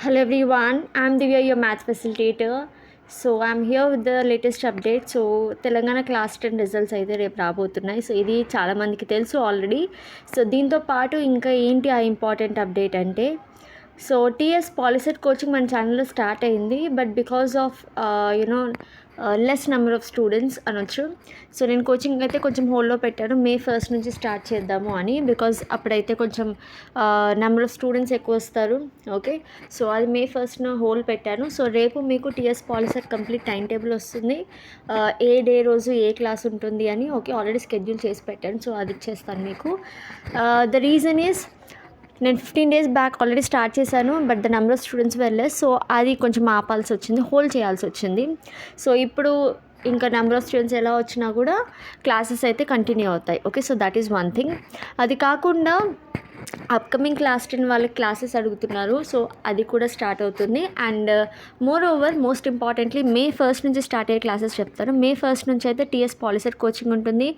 Hello everyone, I'm Divya, your math facilitator. So I'm here with the latest update. So Telangana class 10 results అయితే రేపు రాబోతున్నాయి. So ఇది చాలామందికి తెలుసు ఆల్రెడీ. సో దీంతో పాటు ఇంకా ఏంటి ఆ ఇంపార్టెంట్ అప్డేట్ అంటే, సో టీఎస్ పాలిసెట్ కోచింగ్ మన ఛానల్లో స్టార్ట్ అయింది. But because of less number of students అనొచ్చు. సో నేను కోచింగ్ అయితే కొంచెం హోల్డ్లో పెట్టాను, May 1st నుంచి స్టార్ట్ చేద్దాము అని. బికాజ్ అప్పుడైతే కొంచెం నెంబర్ ఆఫ్ స్టూడెంట్స్ ఎక్కువ వస్తారు. ఓకే, సో అది May 1st హోల్డ్ పెట్టాను. సో రేపు మీకు TS POLYCET complete time table వస్తుంది, ఏ డే రోజు ఏ క్లాస్ ఉంటుంది అని. ఓకే, ఆల్రెడీ స్కెడ్యూల్ చేసి పెట్టాను, సో అది ఇచ్చేస్తాను మీకు. ద రీజన్ ఈజ్, నేను 15 days బ్యాక్ ఆల్రెడీ స్టార్ట్ చేశాను, but the number of students వెళ్ళలేదు. సో అది కొంచెం ఆపాల్సి వచ్చింది, హోల్డ్ చేయాల్సి వచ్చింది. సో ఇప్పుడు ఇంకా నెంబర్ ఆఫ్ స్టూడెంట్స్ ఎలా వచ్చినా కూడా క్లాసెస్ అయితే కంటిన్యూ అవుతాయి. Okay, so that is one thing. అది కాకుండా అప్కమింగ్ క్లాస్ 10 వాళ్ళకి క్లాసెస్ అడుగుతున్నారు, సో అది కూడా స్టార్ట్ అవుతుంది. And more over, most importantly May 1st నుంచి స్టార్ట్ అయ్యే క్లాసెస్ చెప్తాను. May 1st నుంచి అయితే టీఎస్ పాలిసెట్ కోచింగ్ ఉంటుంది,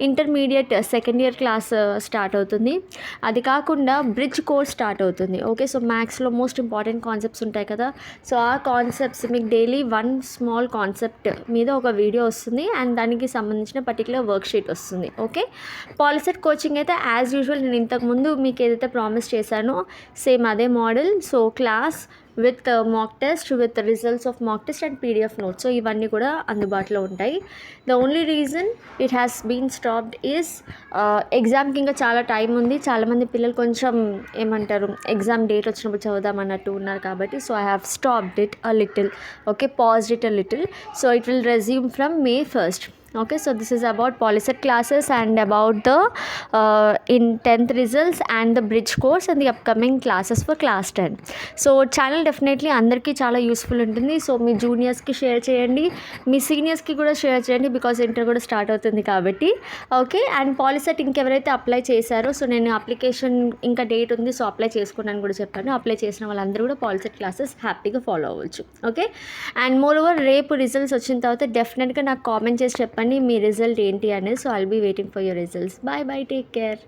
intermediate second year class start అవుతుంది. అది కాకుండా బ్రిడ్జ్ కోర్స్ స్టార్ట్ అవుతుంది. ఓకే, సో మ్యాథ్స్లో మోస్ట్ ఇంపార్టెంట్ కాన్సెప్ట్స్ ఉంటాయి కదా, సో ఆ కాన్సెప్ట్స్ మీకు డైలీ వన్ స్మాల్ కాన్సెప్ట్ మీద ఒక వీడియో వస్తుంది, అండ్ దానికి సంబంధించిన పర్టికులర్ వర్క్ షీట్ వస్తుంది. ఓకే, పాలిసెట్ కోచింగ్ అయితే యాజ్ యూజువల్ నేను ఇంతకుముందు మీకు ఏదైతే ప్రామిస్ చేశానో సేమ్ అదే model. So class with mock test, with results of mock test and PDF notes, so ఇవన్నీ కూడా అందుబాటులో ఉంటాయి. The only reason it has been stopped is, ఎగ్జామ్కి ఇంకా చాలా టైం ఉంది. చాలామంది పిల్లలు కొంచెం ఏమంటారు, ఎగ్జామ్ డేట్ వచ్చినప్పుడు చదువుదాం అన్నట్టు ఉన్నారు కాబట్టి, so I have stopped it a little. Okay, paused it a little. So it will resume from May 1st. Okay, so this is about polyset classes and about the in 10th results and the bridge course and the upcoming classes for class 10. So channel definitely అందరికీ చాలా useful ఉంటుంది. So మీ జూనియర్స్కి share చేయండి, మీ సీనియర్స్కి కూడా share చేయండి, because inter కూడా start అవుతుంది కాబట్టి. Okay, and POLYCET ఇంకెవరైతే apply చేశారో, సో నేను అప్లికేషన్ ఇంకా డేట్ ఉంది, సో అప్లై చేసుకున్నాను కూడా చెప్పాను. అప్లై చేసిన వాళ్ళందరూ కూడా పాలిసెట్ క్లాసెస్ హ్యాపీగా ఫాలో అవ్వచ్చు. ఓకే, అండ్ మోర్ ఓవర్ రేపు రిజల్ట్స్ వచ్చిన తర్వాత డెఫినెట్గా నాకు కామెంట్ చేసి చెప్పండి మీ రిజల్ట్ ఏంటి అనేది. So I'll be waiting for your results. Bye bye, take care.